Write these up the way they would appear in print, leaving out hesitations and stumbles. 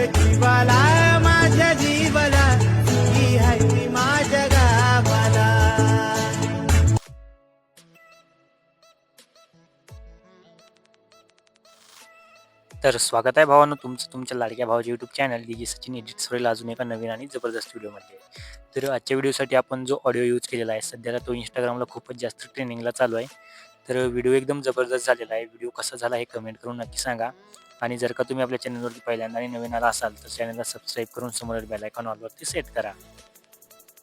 जीवाला माझ्या जीवाला ही हाय ती माझ्या गावाला. तर स्वागत आहे भावांनो तुमचं तुमच्या लाडक्या भावाच्या यूट्यूब चॅनल डीजे सचिन एडिट्सवरील अजून एका नवीन आणि जबरदस्त व्हिडिओमध्ये. तर आजच्या व्हिडिओसाठी आपण जो ऑडिओ यूज केलेला आहे सध्याला तो इंस्टाग्रामला खूपच जास्त ट्रेंडिंगला चालू आहे. तर व्हिडिओ एकदम जबरदस्त झालेला आहे. व्हिडिओ कसा झाला हे कमेंट करून नक्की सांगा. आणि जर का तुम्ही आपल्या चॅनलवरती पहिल्यांदा आणि नवीन आला असाल तर चॅनलला सबस्क्राईब करून समोर बेल आयकॉन ऑलवरती सेट करा.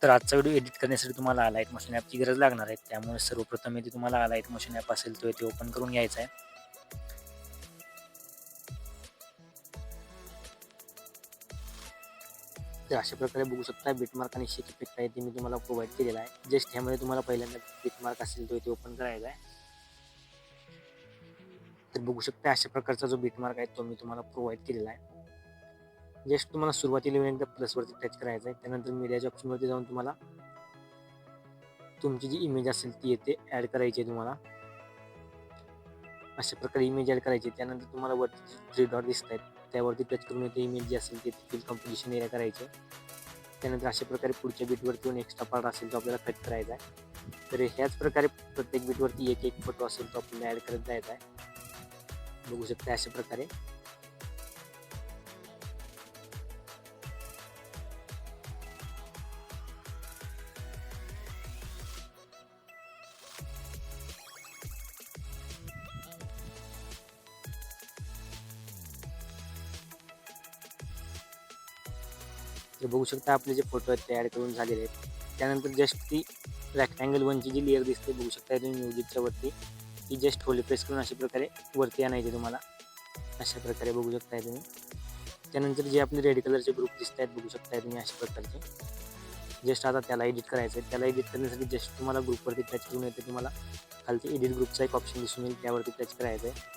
तर आजचा व्हिडिओ एडिट करण्यासाठी तुम्हाला अलाइट मोशन ॲपची गरज लागणार आहे. त्यामुळे सर्वप्रथम इथे तुम्हाला अलाइट मोशन ॲप असेल तो इथे ओपन करून घ्यायचा आहे. तर अशा प्रकारे बघू शकता बीटमार्क आणि शेक इफेक्ट आहे ते मी तुम्हाला प्रोव्हाइड केलेला आहे. जस्ट ह्यामध्ये तुम्हाला पहिल्यांदा बीटमार्क असेल तो इथे ओपन करायचा आहे. तर बघू शकता अशा प्रकारचा जो बीटमार्क आहे तो मी तुम्हाला प्रोव्हाइड केलेला आहे. जस्ट तुम्हाला सुरुवातीला एकदा प्लसवरती टच करायचं आहे. त्यानंतर मीडियाच्या ऑप्शनवरती जाऊन तुम्हाला तुमची जी इमेज असेल ती येथे ॲड करायची आहे. तुम्हाला अशा प्रकारे इमेज ॲड करायची. त्यानंतर तुम्हाला वरती 3 डॉट दिसत आहेत त्यावरती टच करून इथे इमेज जी असेल ती फिल कम्पोजिशन एरिया करायचं. त्यानंतर अशा प्रकारे पुढच्या बीटवरती येऊन एक्स्ट्रा पार्ट असेल तो आपल्याला कट करायचा आहे. तर ह्याच प्रकारे प्रत्येक बीटवरती एक एक फोटो असेल तो आपल्याला ॲड करत जायचा आहे. बघू शकता अशा प्रकारे. तर बघू शकता आपले जे फोटो आहेत ते ॲड करून झालेले आहेत. त्यानंतर जस्ट ती रेक्टँगल 1ची जी लेअर दिसते बघू शकता तुम्ही म्युझिकच्या वरती ती जस्ट होल्ड प्रेस करून अशा प्रकारे वरती आणायची तुम्हाला. अशा प्रकारे बघू शकताय तुम्ही. त्यानंतर जे आपले रेड कलरचे ग्रुप दिसत आहेत बघू शकताय तुम्ही अशा प्रकारचे. जस्ट आता त्याला एडिट करायचं आहे. त्याला एडिट करण्यासाठी जस्ट तुम्हाला ग्रुपवरती टच करून येते. तुम्हाला खालती एडिट ग्रुपचा एक ऑप्शन दिसून येईल त्यावरती टच करायचं आहे.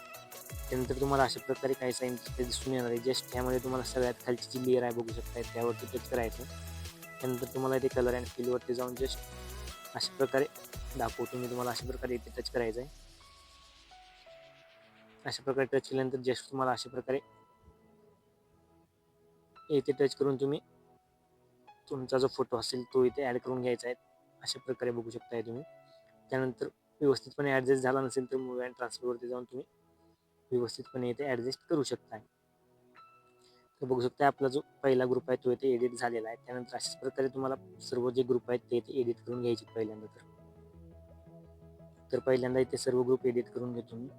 त्यानंतर तुम्हाला अशा प्रकारे काही साईन ते दिसून येणार आहे. जस्ट ह्यामध्ये तुम्हाला सगळ्यात खालची जी लेअर आहे बघू शकताय त्यावरती टच करायचं. त्यानंतर तुम्हाला इथे कलर अँड फिलवरती जाऊन जस्ट अशा प्रकारे दाखवतो मी तुम्हाला. अशा प्रकारे इथे टच करायचं आहे. अशा प्रकारे टच केल्यानंतर जस्ट तुम्हाला अशा प्रकारे इथे टच करून तुम्ही तुमचा जो फोटो असेल तो इथे ॲड करून घ्यायचा आहे. अशा प्रकारे बघू शकताय तुम्ही. त्यानंतर व्यवस्थितपणे ॲडजस्ट झाला नसेल तर मूव्ह अँड ट्रान्सफरवरती जाऊन तुम्ही व्यवस्थितपणे इथे ॲडजस्ट करू शकताय. तर बघू शकता आपला जो पहिला ग्रुप आहे तो इथे एडिट झालेला आहे. त्यानंतर अशाच प्रकारे तुम्हाला सर्व जे ग्रुप आहेत ते इथे एडिट करून घ्यायचे पहिल्यांदा. तर पहिल्यांदा इथे सर्व ग्रुप एडिट करून घेतो मी.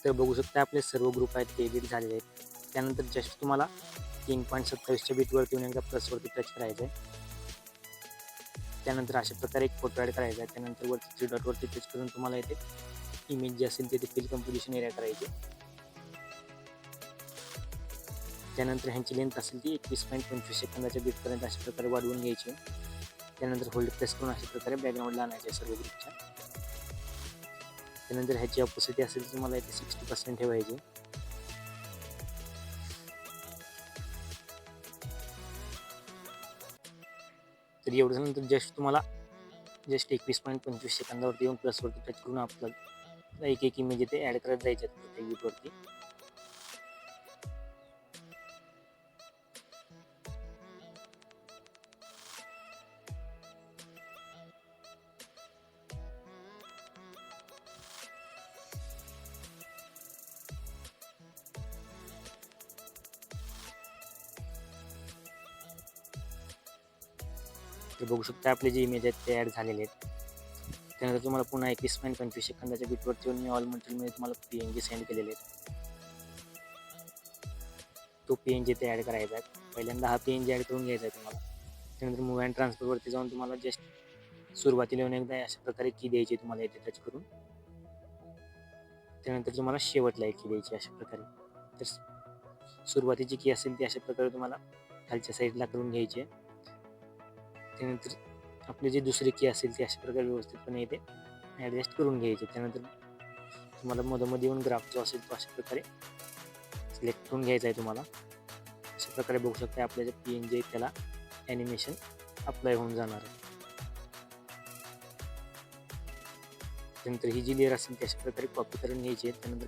तर बघू शकता आपले सर्व ग्रुप आहेत ते एडिट झालेले आहेत. त्यानंतर जस्ट तुम्हाला 3.27च्या बीटवरती येऊन एकदा प्लसवरती टच करायचं आहे. त्यानंतर अशा प्रकारे एक फोटो ॲड करायचा आहे. त्यानंतर वरती 3 डॉटवरती टच करून तुम्हाला इथे इमेज जी असेल तिथे फिल कम्पोजिशन एरिया करायची. त्यानंतर ह्यांची लेंथ असेल ती 21.25 सेकंदाच्या बीटपर्यंत अशा प्रकारे वाढवून घ्यायची. त्यानंतर होल्ड प्रेस करून अशा प्रकारे बॅकग्राऊंडला आणायचे सर्व ग्रुपच्या. त्यानंतर ह्याची ऑपोसिटी असेल तर तुम्हाला इथे 60% ठेवायची. तर एवढं झाल्यानंतर जस्ट तुम्हाला 21.25 सेकंदावरती येऊन प्लसवरती टच करून आपल्याला एक एक इमेज इथे ॲड करत जायचे आहेत प्रत्येक बीटवरती. तर बघू शकता आपले जे इमेज आहेत ते ॲड झालेले आहेत. त्यानंतर तुम्हाला पुन्हा 21.25 सेकंदाच्या बीटवरती येऊन मी ऑल मटेरियलमध्ये तुम्हाला PNG सेंड केलेले आहेत. तो PNG ते ॲड करायचा आहे. पहिल्यांदा हा PNG ॲड करून घ्यायचा आहे तुम्हाला. त्यानंतर मूव्ह अँड ट्रान्सफरवरती जाऊन तुम्हाला जस्ट सुरुवातीला येऊन एकदा अशा प्रकारे की द्यायची तुम्हाला इथे टच करून. त्यानंतर तुम्हाला शेवटला एक की द्यायची अशा प्रकारे. तर सुरुवातीची की असेल ती अशा प्रकारे तुम्हाला खालच्या साईडला करून घ्यायची आहे. त्यानंतर आपली जी दुसरी की असेल ती अशा प्रकारे व्यवस्थितपणे इथे ॲडजस्ट करून घ्यायची. त्यानंतर तुम्हाला मधोमध येऊन ग्राफ जो असेल तो अशा प्रकारे सिलेक्ट करून घ्यायचा आहे तुम्हाला. अशा प्रकारे बघू शकता आपल्या जे PNG आहे त्याला ॲनिमेशन अप्लाय होऊन जाणार आहे. त्यानंतर ही जी लेअर असेल ती अशा प्रकारे कॉपी करून घ्यायची आहे. त्यानंतर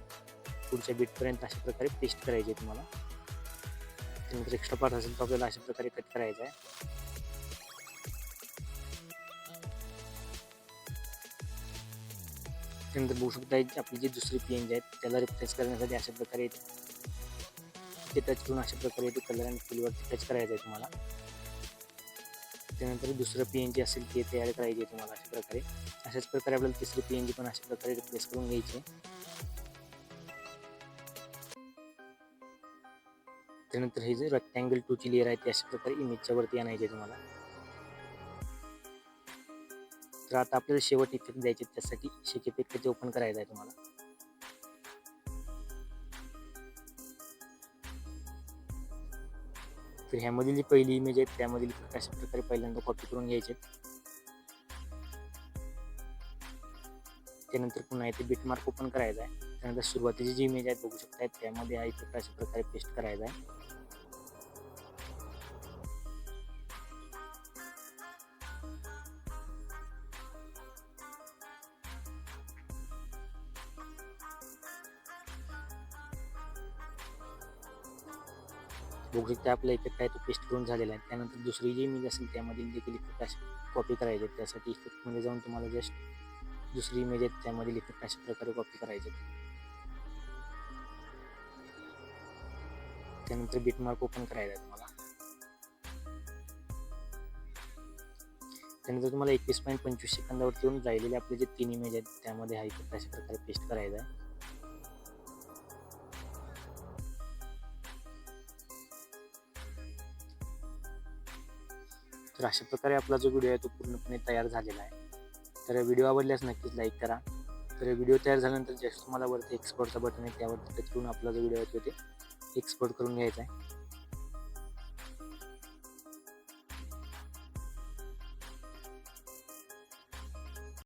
पुढच्या बीटपर्यंत अशा प्रकारे पेस्ट करायची आहे तुम्हाला. त्यानंतर एक्स्ट्रा पार्ट असेल तो आपल्याला अशा प्रकारे कट करायचा आहे. त्यानंतर बघू शकता आपली जी दुसरी PNG आहे त्याला रिप्लेस करण्यासाठी अशा प्रकारे ते टच करून अशा प्रकारे ते कलर आणि फिलवरती टच करायचं आहे तुम्हाला. त्यानंतर दुसरं PNG असेल ते ॲड करायची आहे तुम्हाला अशा प्रकारे. अशाच प्रकारे आपल्याला तिसरी PNG पण अशा प्रकारे रिप्लेस करून घ्यायची आहे. त्यानंतर हे जे रेक्टँगल 2ची लेअर आहे ती अशा प्रकारे इमेजच्या वरती आणायची आहे तुम्हाला. तर आता आपल्याला शेवट इफेक्ट द्यायचे त्यासाठी शेक इफेक्ट ते ओपन करायचा आहे तुम्हाला. तर ह्यामधील जी पहिली इमेज आहे त्यामधील इफेक्ट अशा प्रकारे पहिल्यांदा कॉपी करून घ्यायचे. त्यानंतर पुन्हा इथे बिटमार्क ओपन करायचा आहे. त्यानंतर सुरुवातीची जी इमेज आहे बघू शकता त्यामध्ये हा इफेक्ट अशा प्रकारे पेस्ट करायचा आहे. बघू शकता आपला इफेक्ट आहे तो पेस्ट करून झालेला आहे. त्यानंतर दुसरी जी इमेज असेल त्यामधील देखील इफेक्ट असे कॉपी करायचे. त्यासाठी इफेक्टमध्ये जाऊन तुम्हाला जस्ट दुसरी इमेज आहे त्यामधील इफेक्ट अशा प्रकारे कॉपी करायचे. त्यानंतर बिटमार्क ओपन करायचा आहे तुम्हाला. त्यानंतर तुम्हाला 21.25 सेकंदावरती येऊन राहिलेले आपले जे 3 इमेज आहेत त्यामध्ये हा इफेक्ट अशा प्रकारे पेस्ट करायचा आहे. तर अशा प्रकारे आपला जो व्हिडिओ आहे तो पूर्णपणे तयार झालेला आहे. तर व्हिडिओ आवडल्यास नक्कीच लाईक करा. तर व्हिडिओ तयार झाल्यानंतर जस्ट तुम्हाला वरती एक्सपोर्टचा बटन आहे त्यावरती टच करून आपला जो व्हिडिओ आहे तो ते एक्सपोर्ट करून घ्यायचा आहे.